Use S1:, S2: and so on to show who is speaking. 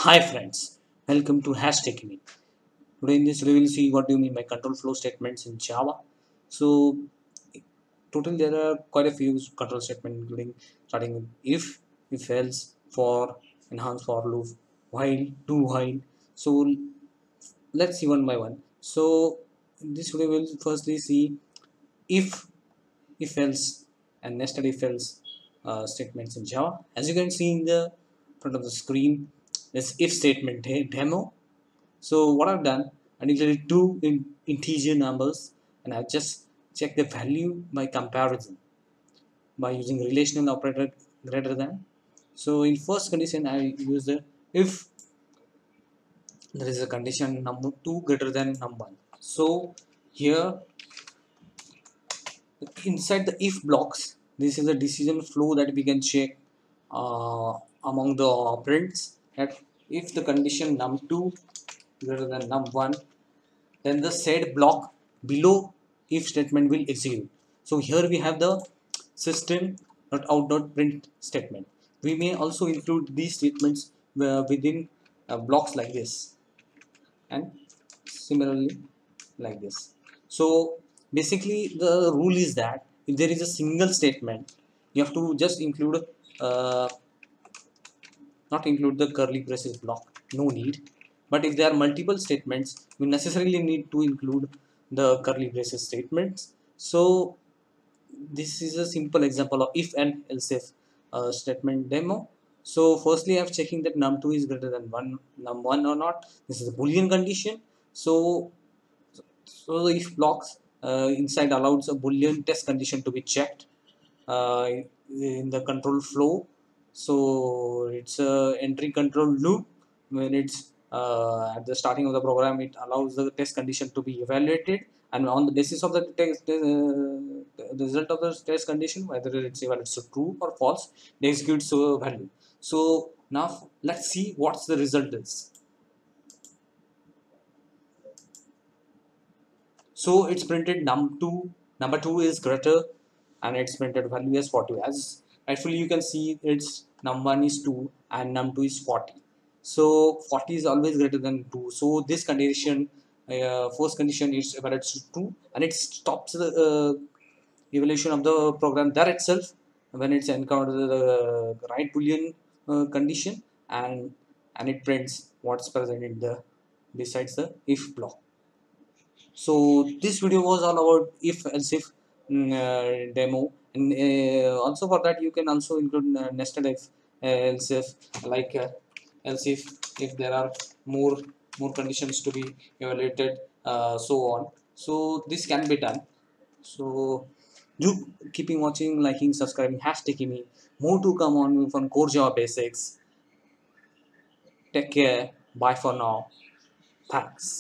S1: Hi friends, welcome to TechieMit. Today in this we will see what do you mean by control flow statements in Java. So total there are quite a few control statements including starting with if else, for, enhance for loop, while, do while. So let's see one by one. So in this video we will firstly see if if else and nested if else statements in Java. As you can see in the front of the screen, this if statement demo. So what I've done, I included two integer numbers and I've just checked the value by comparison by using relational operator greater than. So in first condition I use the if there is a condition number 2 greater than number 1. So here inside the if blocks, this is a decision flow that we can check uh, among the operands, that if the condition num2 greater than num1, then the said block below if statement will execute. So here we have the system.out.print statement. We may also include these statements within blocks like this and similarly like this. So basically the rule is that if there is a single statement, you have to just include uh, not include the curly braces block, no need. But if there are multiple statements, we necessarily need to include the curly braces statements. So this is a simple example of if and else if statement demo. So firstly I'm checking that num2 is greater than 1 num1 or not. This is a boolean condition. So so the if blocks inside allows a boolean test condition to be checked in the control flow. So it's a entry control loop. When it's at the starting of the program, it allows the test condition to be evaluated, and on the basis of the the result of the test condition, whether it's evaluated to true or false, they execute value. So now let's see what's the result is. So it's printed num2 number 2 is greater, and it's printed value as 40. As actually you can see, it's num1 is 2 and num2 is 40. So 40 is always greater than 2. So this condition, first condition, is evaluated to true, and it stops the evaluation of the program there itself when it's encountered the right boolean condition, and it prints what's present in the besides the if block. So this video was all about if else if demo, and also for that you can also include nested if else if, like else if there are more more conditions to be evaluated, so on. So this can be done. So do keeping watching, liking, subscribing, hashtag me. More to come on from core Java basics. Take care, bye for now, thanks.